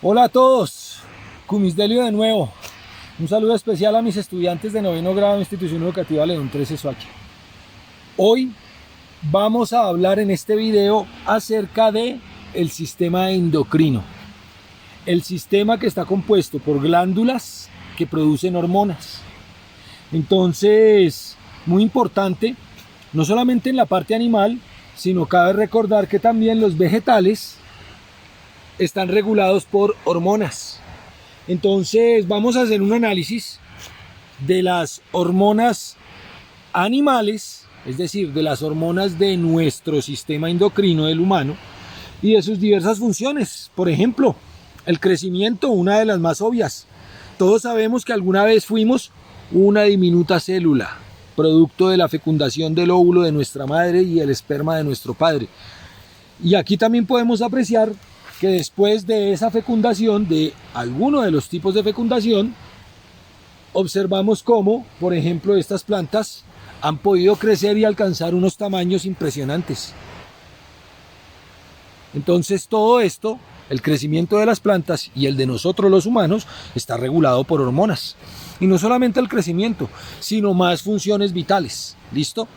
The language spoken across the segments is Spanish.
Hola a todos, Cumisdelio de nuevo. Un saludo especial a mis estudiantes de noveno grado de Institución Educativa León 13 Soacha. Hoy vamos a hablar en este video acerca de el sistema endocrino. El sistema que está compuesto por glándulas que producen hormonas. Entonces, muy importante, no solamente en la parte animal, sino cabe recordar que también los vegetales están regulados por hormonas. Entonces vamos a hacer un análisis de las hormonas animales, es decir, de las hormonas de nuestro sistema endocrino del humano y de sus diversas funciones. Por ejemplo, el crecimiento, una de las más obvias. Todos sabemos que alguna vez fuimos una diminuta célula, producto de la fecundación del óvulo de nuestra madre y el esperma de nuestro padre. Y aquí también podemos apreciar que después de esa fecundación, de alguno de los tipos de fecundación, observamos cómo, por ejemplo, estas plantas han podido crecer y alcanzar unos tamaños impresionantes. Entonces todo esto, el crecimiento de las plantas y el de nosotros los humanos, está regulado por hormonas. Y no solamente el crecimiento, sino más funciones vitales. ¿Listo?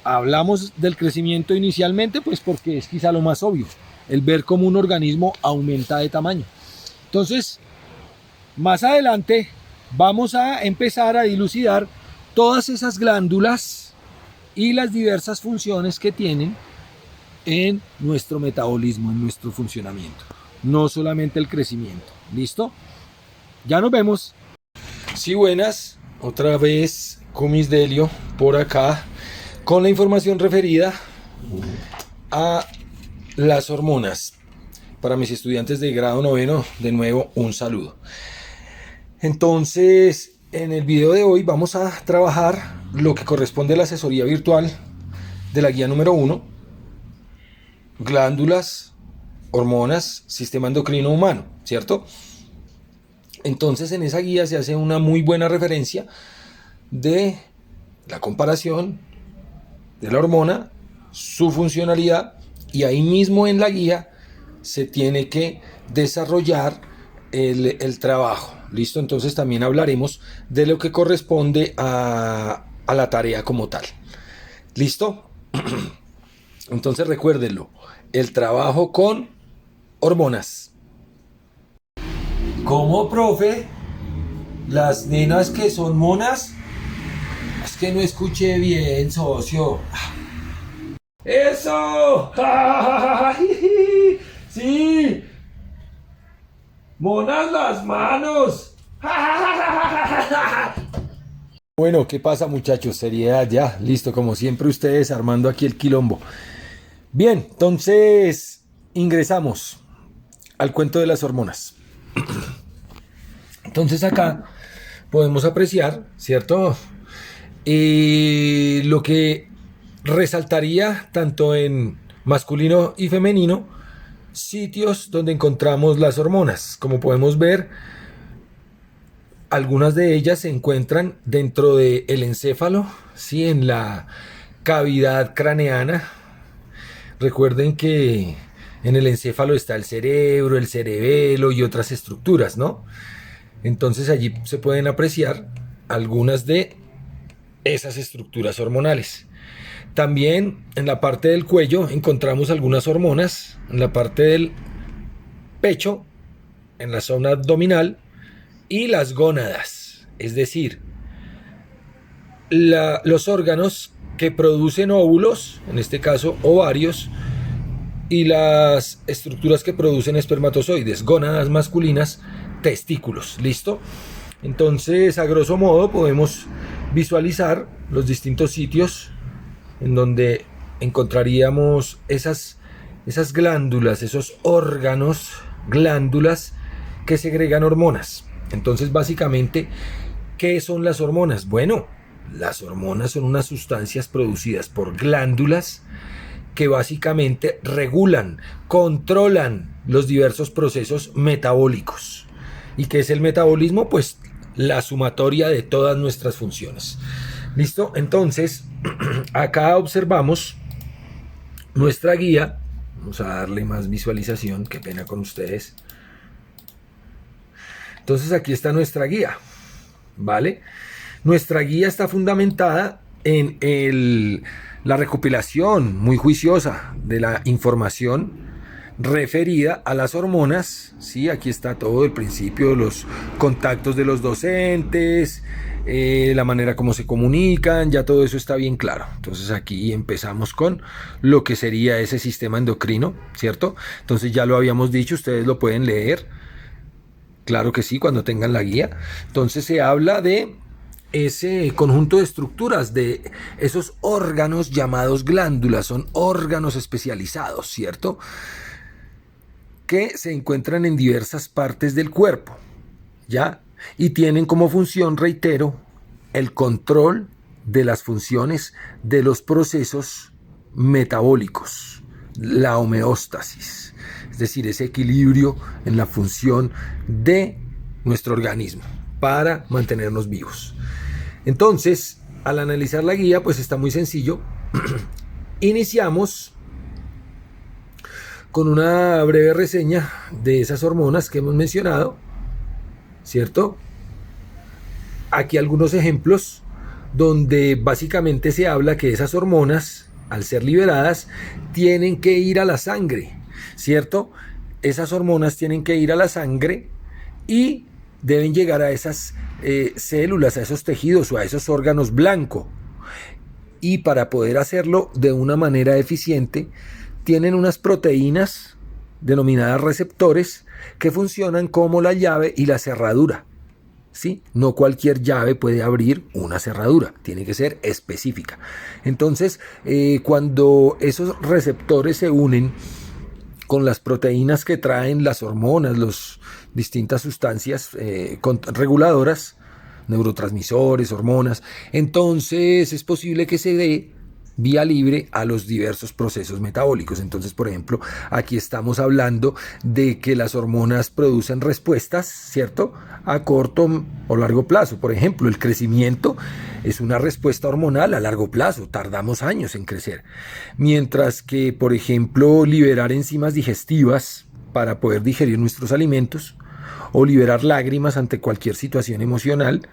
Hablamos del crecimiento inicialmente, pues porque es quizá lo más obvio, el ver cómo un organismo aumenta de tamaño. Entonces, más adelante vamos a empezar a dilucidar todas esas glándulas y las diversas funciones que tienen en nuestro metabolismo, en nuestro funcionamiento. No solamente el crecimiento. ¿Listo? Ya nos vemos. Sí, buenas. Otra vez Cumisdelio por acá con la información referida a las hormonas. Para mis estudiantes de grado noveno, de nuevo un saludo. Entonces, en el video de hoy vamos a trabajar lo que corresponde a la asesoría virtual de la guía número 1, glándulas, hormonas, sistema endocrino humano, ¿cierto? Entonces, en esa guía se hace una muy buena referencia de la comparación de la hormona, su funcionalidad, y ahí mismo en la guía se tiene que desarrollar el trabajo. ¿Listo? Entonces también hablaremos de lo que corresponde a la tarea como tal. ¿Listo? Entonces recuérdenlo, el trabajo con hormonas. ¿Cómo, profe? ¿Las nenas que son monas? Es que no escuché bien, socio. ¡Eso! ¡Sí! ¡Monas las manos! Bueno, ¿qué pasa, muchachos? Seriedad ya, listo, como siempre ustedes armando aquí el quilombo. Bien, entonces ingresamos al cuento de las hormonas. Entonces acá podemos apreciar, ¿cierto? Lo que resaltaría tanto en masculino y femenino, sitios donde encontramos las hormonas. Como podemos ver, algunas de ellas se encuentran dentro del encéfalo, ¿sí? En la cavidad craneana. Recuerden que en el encéfalo está el cerebro, el cerebelo y otras estructuras, ¿no? Entonces allí se pueden apreciar algunas de esas estructuras hormonales. También en la parte del cuello encontramos algunas hormonas, en la parte del pecho, en la zona abdominal y las gónadas, es decir, los órganos que producen óvulos, en este caso ovarios, y las estructuras que producen espermatozoides, gónadas masculinas, testículos. ¿Listo? Entonces, a grosso modo, podemos visualizar los distintos sitios en donde encontraríamos esas glándulas, esos órganos, glándulas que segregan hormonas. Entonces, básicamente, ¿qué son las hormonas? Bueno, las hormonas son unas sustancias producidas por glándulas que básicamente regulan, controlan los diversos procesos metabólicos. ¿Y qué es el metabolismo? Pues la sumatoria de todas nuestras funciones. ¿Listo? Entonces, acá observamos nuestra guía. Vamos a darle más visualización, qué pena con ustedes. Entonces aquí está nuestra guía, ¿vale? Nuestra guía está fundamentada en la recopilación muy juiciosa de la información referida a las hormonas, ¿sí? Aquí está todo el principio, los contactos de los docentes, la manera como se comunican, ya todo eso está bien claro. Entonces aquí empezamos con lo que sería ese sistema endocrino, ¿cierto? Entonces ya lo habíamos dicho, ustedes lo pueden leer, claro que sí, cuando tengan la guía. Entonces se habla de ese conjunto de estructuras, de esos órganos llamados glándulas, son órganos especializados, ¿cierto?, que se encuentran en diversas partes del cuerpo, ¿ya? Y tienen como función, reitero, el control de las funciones de los procesos metabólicos, la homeostasis, es decir, ese equilibrio en la función de nuestro organismo para mantenernos vivos. Entonces, al analizar la guía, pues está muy sencillo. Iniciamos con una breve reseña de esas hormonas que hemos mencionado, ¿cierto? Aquí algunos ejemplos donde básicamente se habla que esas hormonas, al ser liberadas, tienen que ir a la sangre, ¿cierto? Esas hormonas tienen que ir a la sangre y deben llegar a esas células, a esos tejidos o a esos órganos blancos. Y para poder hacerlo de una manera eficiente, tienen unas proteínas denominadas receptores que funcionan como la llave y la cerradura, ¿sí? No cualquier llave puede abrir una cerradura, tiene que ser específica. Entonces, cuando esos receptores se unen con las proteínas que traen las hormonas, las distintas sustancias reguladoras, neurotransmisores, hormonas, entonces es posible que se dé vía libre a los diversos procesos metabólicos. Entonces, por ejemplo, aquí estamos hablando de que las hormonas producen respuestas, ¿cierto?, a corto o largo plazo. Por ejemplo, el crecimiento es una respuesta hormonal a largo plazo, tardamos años en crecer. Mientras que, por ejemplo, liberar enzimas digestivas para poder digerir nuestros alimentos, o liberar lágrimas ante cualquier situación emocional,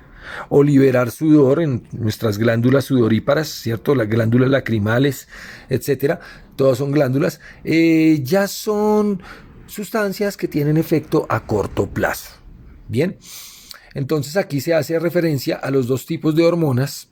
o liberar sudor en nuestras glándulas sudoríparas, ¿cierto? Las glándulas lacrimales, etcétera, todas son glándulas, ya son sustancias que tienen efecto a corto plazo. Bien, entonces aquí se hace referencia a los dos tipos de hormonas,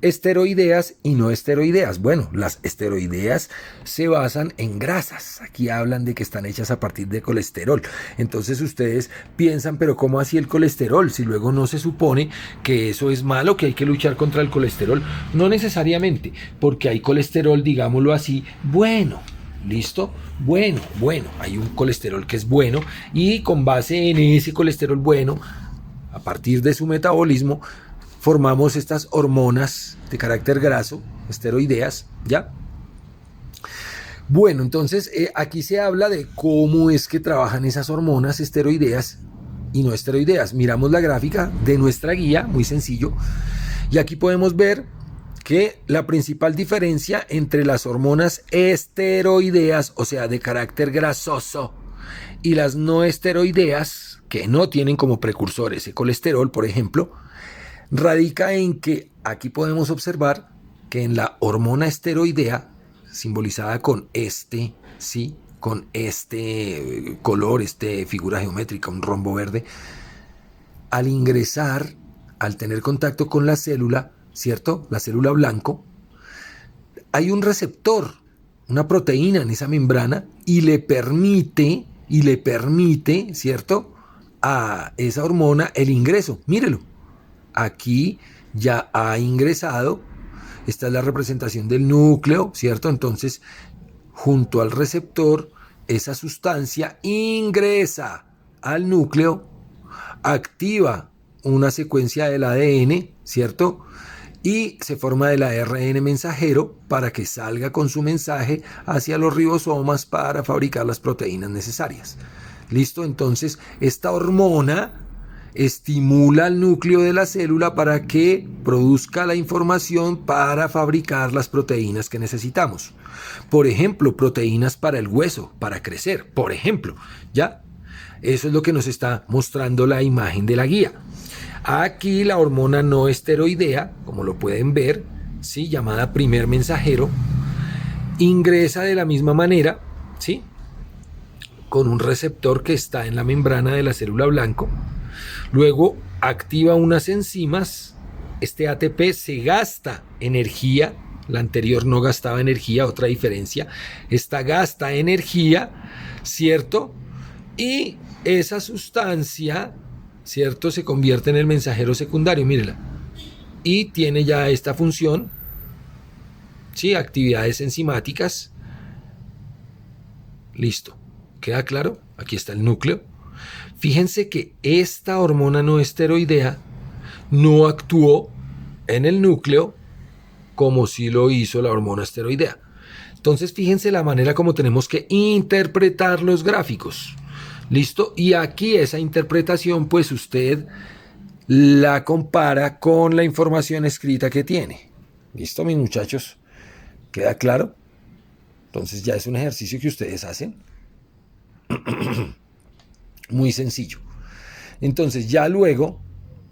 esteroideas y no esteroideas. Bueno, las esteroideas se basan en grasas. Aquí hablan de que están hechas a partir de colesterol. Entonces ustedes piensan, pero ¿cómo así el colesterol? Si luego no se supone que eso es malo, que hay que luchar contra el colesterol. No necesariamente, porque hay colesterol, digámoslo así, bueno. ¿Listo? Bueno, hay un colesterol que es bueno y con base en ese colesterol bueno, a partir de su metabolismo, formamos estas hormonas de carácter graso, esteroideas, ¿ya? Bueno, entonces aquí se habla de cómo es que trabajan esas hormonas esteroideas y no esteroideas. Miramos la gráfica de nuestra guía, muy sencillo, y aquí podemos ver que la principal diferencia entre las hormonas esteroideas, o sea, de carácter grasoso, y las no esteroideas, que no tienen como precursor ese colesterol, por ejemplo, radica en que aquí podemos observar que en la hormona esteroidea, simbolizada con con este color, figura geométrica, un rombo verde, al ingresar, al tener contacto con la célula, ¿cierto?, la célula blanco, hay un receptor, una proteína en esa membrana y le permite, ¿cierto?, a esa hormona el ingreso. Mírelo. Aquí ya ha ingresado, esta es la representación del núcleo, ¿cierto? Entonces, junto al receptor, esa sustancia ingresa al núcleo, activa una secuencia del ADN, ¿cierto? Y se forma el ARN mensajero para que salga con su mensaje hacia los ribosomas para fabricar las proteínas necesarias. ¿Listo? Entonces, esta hormona estimula al núcleo de la célula para que produzca la información para fabricar las proteínas que necesitamos. Por ejemplo, proteínas para el hueso, para crecer, por ejemplo, ¿ya? Eso es lo que nos está mostrando la imagen de la guía. Aquí la hormona no esteroidea, como lo pueden ver, ¿sí? Llamada primer mensajero, ingresa de la misma manera, ¿sí? Con un receptor que está en la membrana de la célula blanco. Luego activa unas enzimas. Este ATP se gasta energía. La anterior no gastaba energía, otra diferencia. Esta gasta energía, ¿cierto? Y esa sustancia, ¿cierto? Se convierte en el mensajero secundario, mírela. Y tiene ya esta función, ¿sí? Actividades enzimáticas. Listo. ¿Queda claro? Aquí está el núcleo. Fíjense que esta hormona no esteroidea no actuó en el núcleo como sí lo hizo la hormona esteroidea. Entonces fíjense la manera como tenemos que interpretar los gráficos. ¿Listo? Y aquí esa interpretación pues usted la compara con la información escrita que tiene. ¿Listo, mis muchachos? ¿Queda claro? Entonces ya es un ejercicio que ustedes hacen. Muy sencillo. Entonces ya luego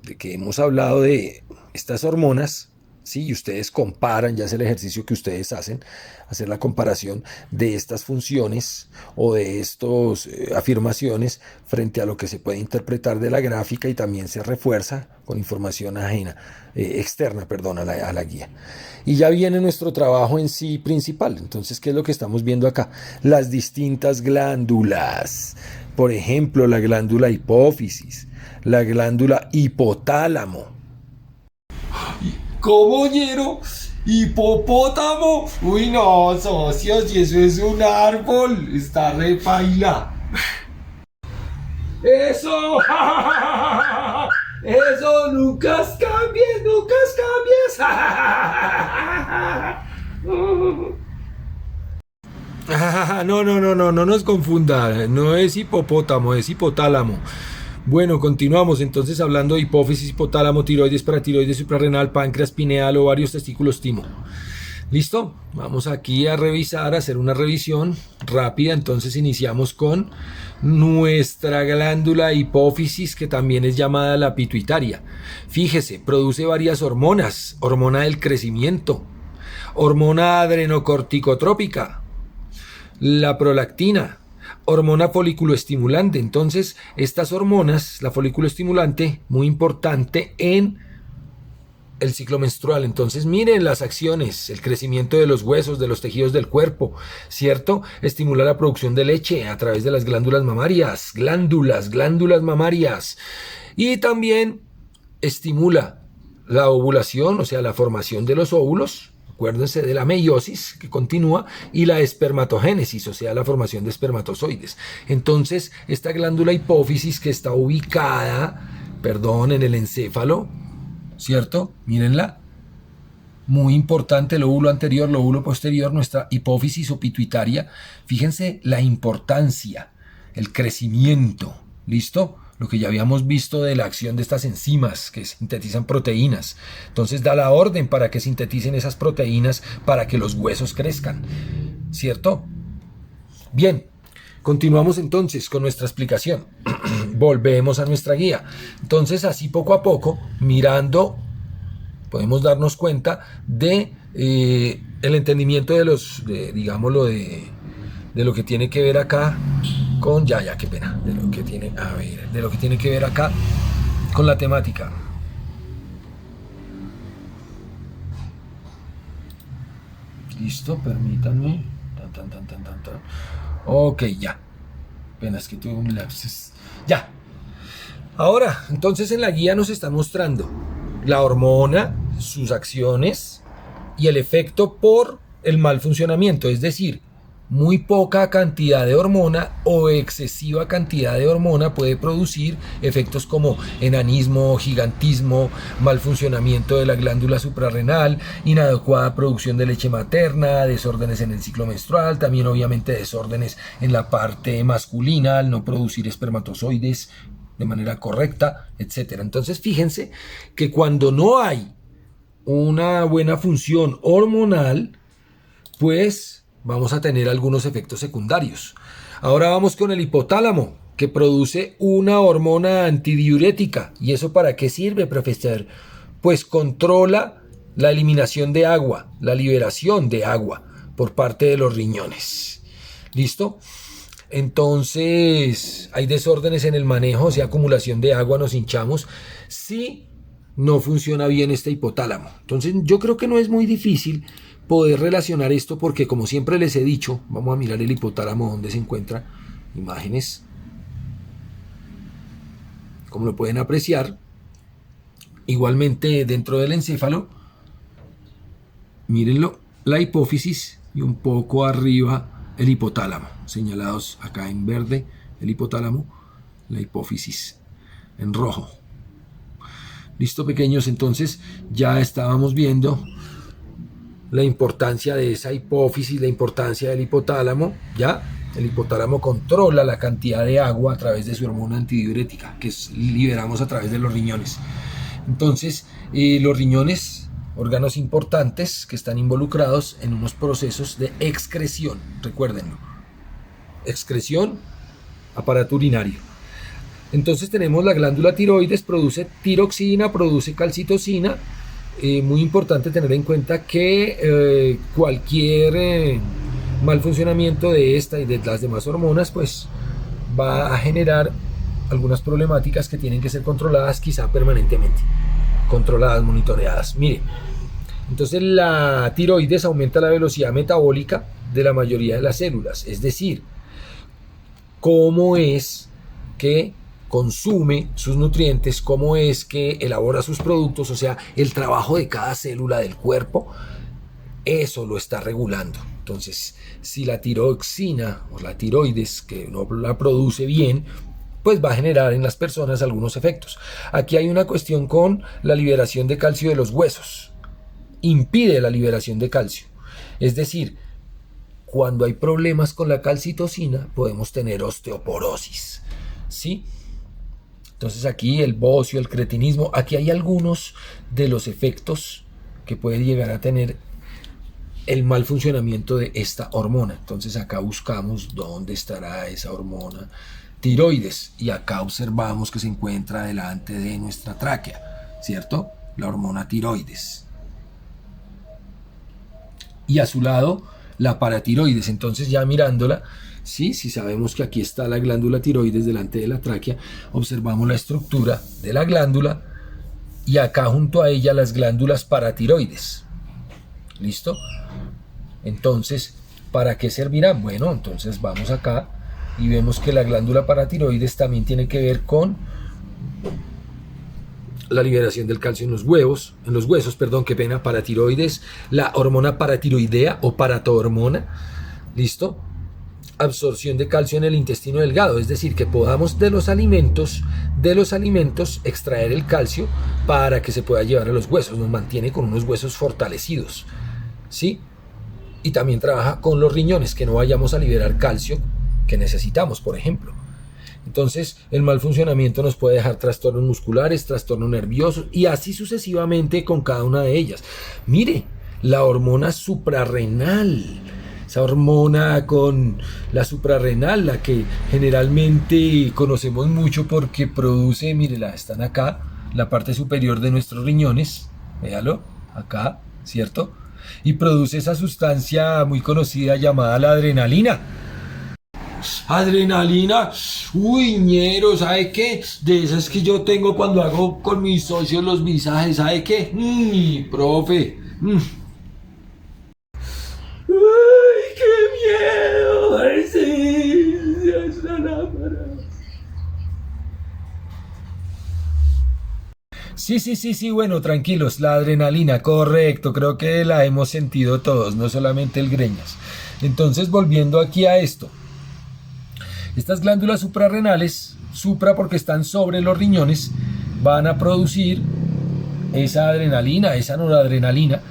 de que hemos hablado de estas hormonas, ¿sí? Y ustedes comparan, ya es el ejercicio que ustedes hacen, hacer la comparación de estas funciones o de estas afirmaciones frente a lo que se puede interpretar de la gráfica y también se refuerza con información externa, a la guía. Y ya viene nuestro trabajo en sí principal. Entonces, ¿qué es lo que estamos viendo acá? Las distintas glándulas. Por ejemplo, la glándula hipófisis, la glándula hipotálamo. ¿Cómo oyeron? ¿Hipopótamo? Uy, no, socios, y eso es un árbol. Está re paila. ¡Eso! ¡Eso! ¡Nunca cambies! ¡Nunca cambies! No nos confunda. No es hipopótamo, es hipotálamo. Bueno, continuamos entonces hablando de hipófisis, hipotálamo, tiroides, paratiroides, suprarrenal, páncreas, pineal, ovarios, testículos, timo. ¿Listo? Vamos aquí a revisar, a hacer una revisión rápida. Entonces iniciamos con nuestra glándula hipófisis, que también es llamada la pituitaria. Fíjese, produce varias hormonas: hormona del crecimiento, hormona adrenocorticotrópica, la prolactina, hormona folículo estimulante. Entonces, estas hormonas, la folículo estimulante, muy importante en el ciclo menstrual. Entonces, miren las acciones: el crecimiento de los huesos, de los tejidos del cuerpo, ¿cierto? Estimula la producción de leche a través de las glándulas mamarias, glándulas mamarias. Y también estimula la ovulación, o sea, la formación de los óvulos. Acuérdense de la meiosis que continúa, y la espermatogénesis, o sea, la formación de espermatozoides. Entonces, esta glándula hipófisis, que está ubicada, en el encéfalo, ¿cierto? Mírenla. Muy importante, el lóbulo anterior, lóbulo posterior, nuestra hipófisis o pituitaria. Fíjense la importancia, el crecimiento, ¿listo? Lo que ya habíamos visto de la acción de estas enzimas que sintetizan proteínas. Entonces da la orden para que sinteticen esas proteínas para que los huesos crezcan, ¿cierto? Bien, continuamos entonces con nuestra explicación. Volvemos a nuestra guía. Entonces, así poco a poco, mirando, podemos darnos cuenta de el entendimiento de lo que tiene que ver acá con qué pena, de lo que tiene que ver acá con la temática. Listo, permítanme. Ok, ya. Apenas que tuve un lapsus. Ya. Ahora, entonces en la guía nos están mostrando la hormona, sus acciones y el efecto por el mal funcionamiento, es decir, muy poca cantidad de hormona o excesiva cantidad de hormona puede producir efectos como enanismo, gigantismo, mal funcionamiento de la glándula suprarrenal, inadecuada producción de leche materna, desórdenes en el ciclo menstrual, también obviamente desórdenes en la parte masculina al no producir espermatozoides de manera correcta, etc. Entonces fíjense que cuando no hay una buena función hormonal, pues vamos a tener algunos efectos secundarios. Ahora vamos con el hipotálamo. que produce una hormona antidiurética. ¿Y eso para qué sirve, profesor? Pues controla la eliminación de agua, la liberación de agua por parte de los riñones. ¿Listo? Entonces, hay desórdenes en el manejo, o sea, acumulación de agua, nos hinchamos, si no funciona bien este hipotálamo. Entonces, yo creo que no es muy difícil poder relacionar esto porque, como siempre les he dicho, vamos a mirar el hipotálamo donde se encuentra. Imágenes. Como lo pueden apreciar, igualmente dentro del encéfalo, mírenlo, la hipófisis y un poco arriba el hipotálamo, señalados acá en verde el hipotálamo, la hipófisis en rojo. Listo, pequeños, entonces ya estábamos viendo la importancia de esa hipófisis, la importancia del hipotálamo, ¿ya? El hipotálamo controla la cantidad de agua a través de su hormona antidiurética, que liberamos a través de los riñones. Entonces, los riñones, órganos importantes que están involucrados en unos procesos de excreción, recuérdenlo. Excreción, aparato urinario. Entonces tenemos la glándula tiroides, produce tiroxina, produce calcitocina. Muy importante tener en cuenta que cualquier mal funcionamiento de esta y de las demás hormonas pues va a generar algunas problemáticas que tienen que ser controladas quizá permanentemente, controladas, monitoreadas. Mire, entonces la tiroides aumenta la velocidad metabólica de la mayoría de las células, es decir, cómo es que consume sus nutrientes, cómo es que elabora sus productos, o sea, el trabajo de cada célula del cuerpo, eso lo está regulando. Entonces, si la tiroxina o la tiroides, que no la produce bien, pues va a generar en las personas algunos efectos. Aquí hay una cuestión con la liberación de calcio de los huesos. Impide la liberación de calcio. Es decir, cuando hay problemas con la calcitocina, podemos tener osteoporosis. ¿Sí? Entonces aquí el bocio, el cretinismo, aquí hay algunos de los efectos que puede llegar a tener el mal funcionamiento de esta hormona. Entonces acá buscamos dónde estará esa hormona tiroides y acá observamos que se encuentra delante de nuestra tráquea, ¿cierto? La hormona tiroides. Y a su lado la paratiroides. Entonces ya mirándola, ¿sí? Si sabemos que aquí está la glándula tiroides delante de la tráquea, observamos la estructura de la glándula y acá junto a ella las glándulas paratiroides. ¿Listo? Entonces, ¿para qué servirán? Bueno, entonces vamos acá y vemos que la glándula paratiroides también tiene que ver con la liberación del calcio en los huesos, qué pena, paratiroides, la hormona paratiroidea o paratohormona, ¿listo? Absorción de calcio en el intestino delgado, es decir, que podamos de los alimentos extraer el calcio para que se pueda llevar a los huesos, nos mantiene con unos huesos fortalecidos, ¿sí? Y también trabaja con los riñones, que no vayamos a liberar calcio que necesitamos, por ejemplo. Entonces, el mal funcionamiento nos puede dejar trastornos musculares, trastornos nerviosos y así sucesivamente con cada una de ellas. Mire, la hormona suprarrenal, esa hormona con la suprarrenal, la que generalmente conocemos mucho porque produce, mírela, están acá, la parte superior de nuestros riñones, véalo, acá, ¿cierto? Y produce esa sustancia muy conocida llamada la adrenalina. Adrenalina, uy, ñero, ¿sabe qué? De esas que yo tengo cuando hago con mis socios los visajes, ¿sabe qué? Profe. ¡Ay, qué miedo! ¡Ay, sí! ¡Es una lámpara! Sí, bueno, tranquilos, la adrenalina, correcto, creo que la hemos sentido todos, no solamente el Greñas. Entonces, volviendo aquí a esto, estas glándulas suprarrenales, supra porque están sobre los riñones, van a producir esa adrenalina, esa noradrenalina,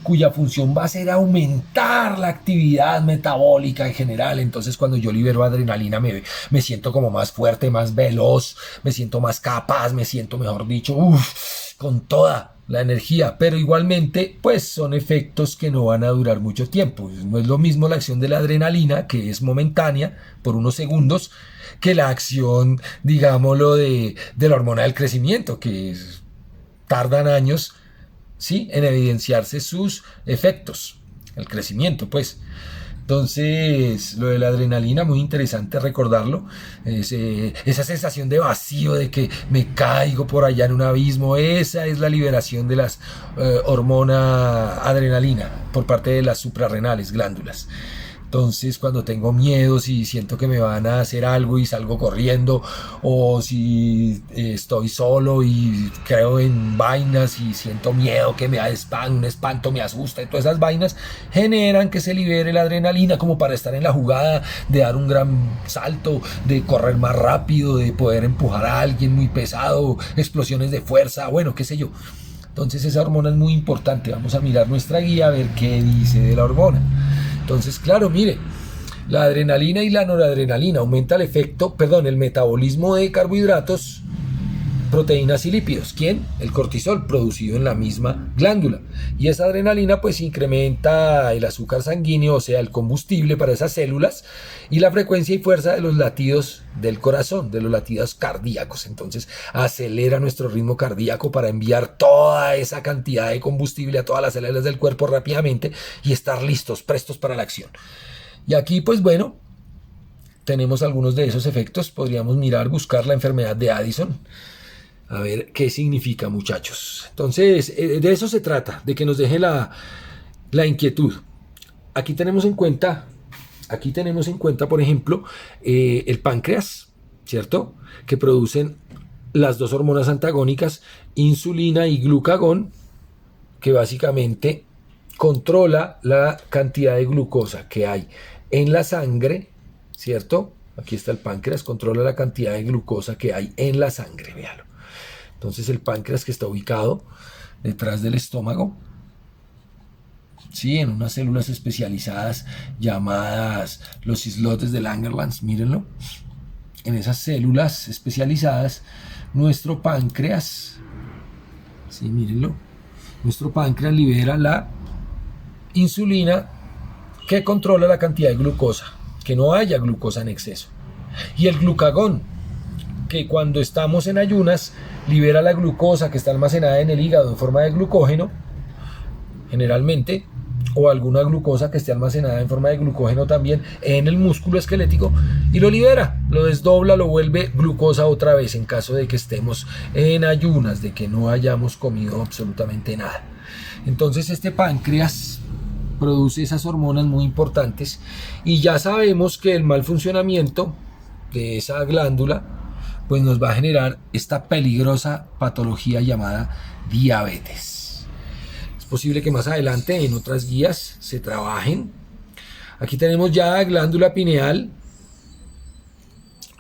cuya función va a ser aumentar la actividad metabólica en general. Entonces cuando yo libero adrenalina me siento como más fuerte, más veloz, me siento más capaz, me siento, mejor dicho, con toda la energía, pero igualmente pues son efectos que no van a durar mucho tiempo. No es lo mismo la acción de la adrenalina, que es momentánea por unos segundos, que la acción, digámoslo, de la hormona del crecimiento, que tardan años, ¿sí?, en evidenciarse sus efectos, el crecimiento pues. Entonces, lo de la adrenalina, muy interesante recordarlo, esa sensación de vacío, de que me caigo por allá en un abismo, esa es la liberación de las hormona adrenalina por parte de las suprarrenales, glándulas. Entonces, cuando tengo miedos y siento que me van a hacer algo y salgo corriendo, o si estoy solo y creo en vainas y siento miedo que me da un espanto me asusta, y todas esas vainas generan que se libere la adrenalina como para estar en la jugada, de dar un gran salto, de correr más rápido, de poder empujar a alguien muy pesado, explosiones de fuerza, bueno, qué sé yo. Entonces esa hormona es muy importante. Vamos a mirar nuestra guía a ver qué dice de la hormona. Entonces, claro, mire, la adrenalina y la noradrenalina aumenta el metabolismo de carbohidratos, proteínas y lípidos. ¿Quién? El cortisol, producido en la misma glándula. Y esa adrenalina pues incrementa el azúcar sanguíneo, o sea, el combustible para esas células, y la frecuencia y fuerza de los latidos del corazón, de los latidos cardíacos. Entonces acelera nuestro ritmo cardíaco para enviar toda esa cantidad de combustible a todas las células del cuerpo rápidamente y estar listos, prestos para la acción. Y aquí pues bueno, tenemos algunos de esos efectos. Podríamos buscar la enfermedad de Addison. A ver qué significa, muchachos. Entonces, de eso se trata, de que nos deje la inquietud. Aquí tenemos en cuenta, por ejemplo, el páncreas, ¿cierto? Que producen las dos hormonas antagónicas, insulina y glucagón, que básicamente controla la cantidad de glucosa que hay en la sangre, ¿cierto? Aquí está el páncreas, controla la cantidad de glucosa que hay en la sangre, véalo. Entonces el páncreas, que está ubicado detrás del estómago, sí, en unas células especializadas llamadas los islotes de Langerhans, mírenlo. En esas células especializadas, nuestro páncreas, sí, mírenlo, nuestro páncreas libera la insulina que controla la cantidad de glucosa, que no haya glucosa en exceso. Y el glucagón, que cuando estamos en ayunas libera la glucosa que está almacenada en el hígado en forma de glucógeno, generalmente, o alguna glucosa que esté almacenada en forma de glucógeno también en el músculo esquelético, y lo libera, lo desdobla, lo vuelve glucosa otra vez en caso de que estemos en ayunas, de que no hayamos comido absolutamente nada. Entonces este páncreas produce esas hormonas muy importantes, y ya sabemos que el mal funcionamiento de esa glándula pues nos va a generar esta peligrosa patología llamada diabetes. Es posible que más adelante en otras guías se trabajen. Aquí tenemos ya glándula pineal,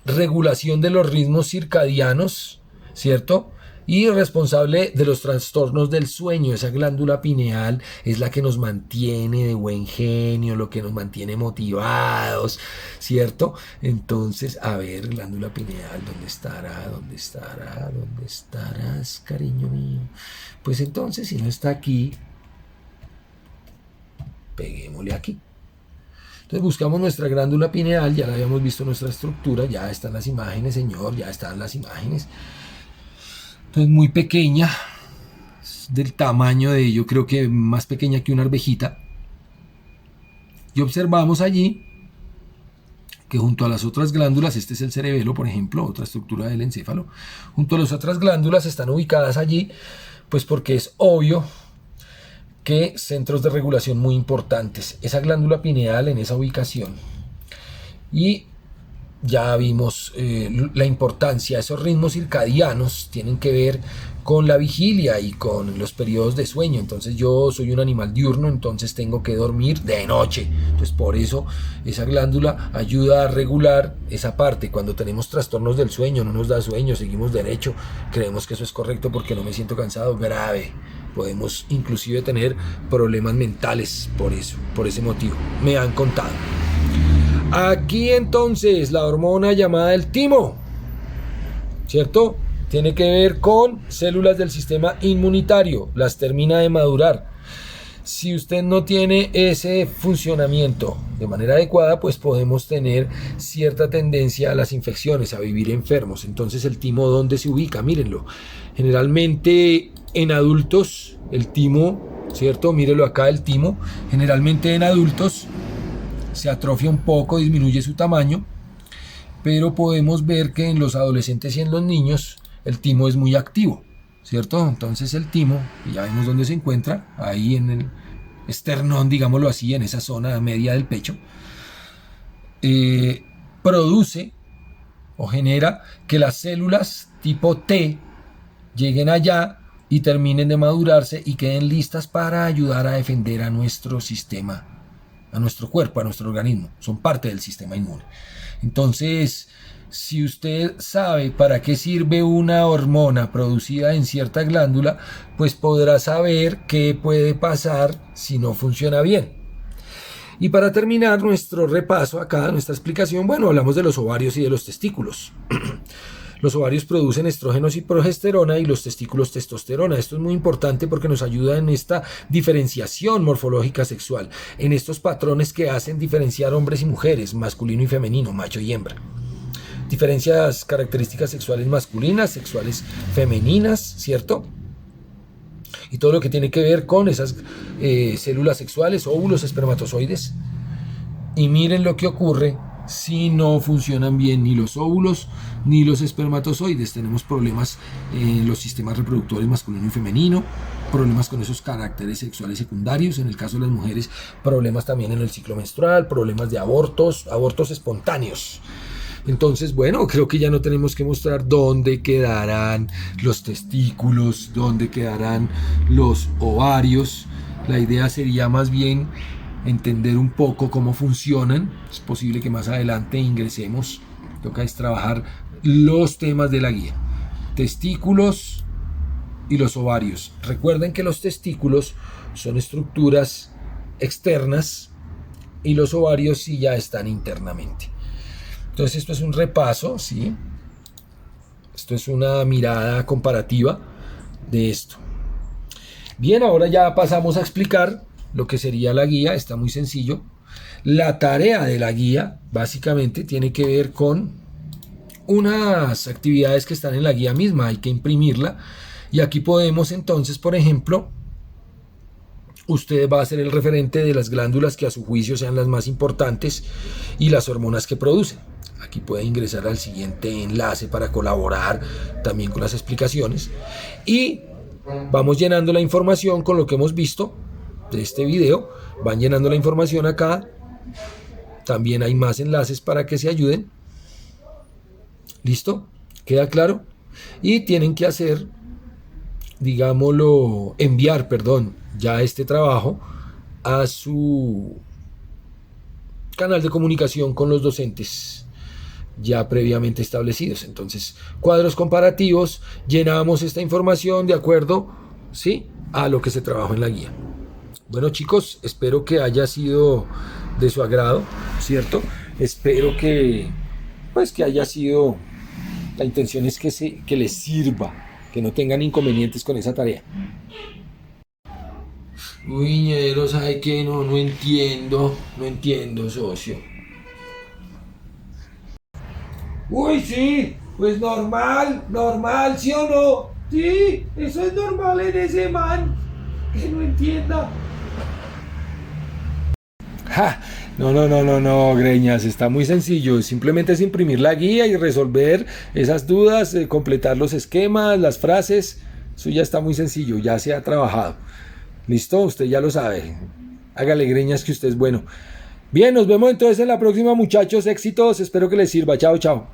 regulación de los ritmos circadianos, ¿cierto? Y responsable de los trastornos del sueño. Esa glándula pineal es la que nos mantiene de buen genio, lo que nos mantiene motivados, ¿cierto? Entonces, a ver, glándula pineal, ¿dónde estará? ¿Dónde estará? ¿Dónde estarás, cariño mío? Pues entonces, si no está aquí, peguémosle aquí. Entonces buscamos nuestra glándula pineal, ya la habíamos visto nuestra estructura, ya están las imágenes, señor, ya están las imágenes. Entonces muy pequeña, del tamaño de, yo creo que más pequeña que una arvejita. Y observamos allí que junto a las otras glándulas, este es el cerebelo, por ejemplo, otra estructura del encéfalo, junto a las otras glándulas están ubicadas allí, pues porque es obvio que centros de regulación muy importantes. Esa glándula pineal en esa ubicación. Y ya vimos la importancia. Esos ritmos circadianos tienen que ver con la vigilia y con los periodos de sueño. Entonces yo soy un animal diurno, entonces tengo que dormir de noche. Entonces por eso esa glándula ayuda a regular esa parte. Cuando tenemos trastornos del sueño, no nos da sueño, seguimos derecho, creemos que eso es correcto porque no me siento cansado, grave. Podemos inclusive tener problemas mentales por eso, por ese motivo. Me han contado. Aquí entonces la hormona llamada el timo, ¿cierto? tiene que ver con células del sistema inmunitario, las termina de madurar. Si usted no tiene ese funcionamiento de manera adecuada, pues podemos tener cierta tendencia a las infecciones, a vivir enfermos. Entonces, el timo, ¿dónde se ubica? Mírenlo. Generalmente en adultos, el timo, ¿cierto? Mírenlo acá, el timo. Generalmente en adultos se atrofia un poco, disminuye su tamaño, pero podemos ver que en los adolescentes y en los niños el timo es muy activo, ¿cierto? Entonces el timo, y ya vemos dónde se encuentra, ahí en el esternón, digámoslo así, en esa zona media del pecho, produce o genera que las células tipo T lleguen allá y terminen de madurarse y queden listas para ayudar a defender a nuestro sistema, a nuestro cuerpo, a nuestro organismo. Son parte del sistema inmune. Entonces, si usted sabe para qué sirve una hormona producida en cierta glándula, pues podrá saber qué puede pasar si no funciona bien. Y para terminar nuestro repaso acá, nuestra explicación, bueno, hablamos de los ovarios y de los testículos. Los ovarios producen estrógenos y progesterona y los testículos testosterona. Esto es muy importante porque nos ayuda en esta diferenciación morfológica sexual, en estos patrones que hacen diferenciar hombres y mujeres, masculino y femenino, macho y hembra. Diferencias características sexuales masculinas, sexuales femeninas, ¿cierto? Y todo lo que tiene que ver con esas células sexuales, óvulos, espermatozoides. Y miren lo que ocurre si no funcionan bien ni los óvulos ni los espermatozoides. Tenemos problemas en los sistemas reproductores masculino y femenino, problemas con esos caracteres sexuales secundarios, en el caso de las mujeres, problemas también en el ciclo menstrual, problemas de abortos espontáneos. Entonces, bueno, creo que ya no tenemos que mostrar dónde quedarán los testículos, dónde quedarán los ovarios. La idea sería más bien entender un poco cómo funcionan. Es posible que más adelante ingresemos. Toca es trabajar los temas de la guía. Testículos y los ovarios. Recuerden que los testículos son estructuras externas y los ovarios sí ya están internamente. Entonces esto es un repaso, ¿sí? Esto es una mirada comparativa de esto. Bien, ahora ya pasamos a explicar lo que sería la guía. Está muy sencillo. La tarea de la guía básicamente tiene que ver con unas actividades que están en la guía misma. Hay que imprimirla y aquí podemos entonces, por ejemplo, usted va a ser el referente de las glándulas que a su juicio sean las más importantes y las hormonas que producen. Aquí puede ingresar al siguiente enlace para colaborar también con las explicaciones. Y vamos llenando la información con lo que hemos visto de este video. Van llenando la información acá. También hay más enlaces para que se ayuden. ¿Listo? ¿Queda claro? Y tienen que hacer, digámoslo, enviar, ya este trabajo a su canal de comunicación con los docentes ya previamente establecidos. Entonces, cuadros comparativos, llenamos esta información de acuerdo, ¿sí?, a lo que se trabajó en la guía. Bueno, chicos, espero que haya sido de su agrado, ¿cierto? Espero que haya sido, la intención es que les sirva, que no tengan inconvenientes con esa tarea. Uy, ñero, ¿sabe qué? No entiendo, socio. Uy, sí, pues normal, ¿sí o no? Sí, eso es normal en ese man, que no entienda. Ja, no, Greñas, está muy sencillo, simplemente es imprimir la guía y resolver esas dudas, completar los esquemas, las frases, eso ya está muy sencillo, ya se ha trabajado. ¿Listo? Usted ya lo sabe, hágale, Greñas, que usted es bueno. Bien, nos vemos entonces en la próxima, muchachos, éxitos, espero que les sirva, chao.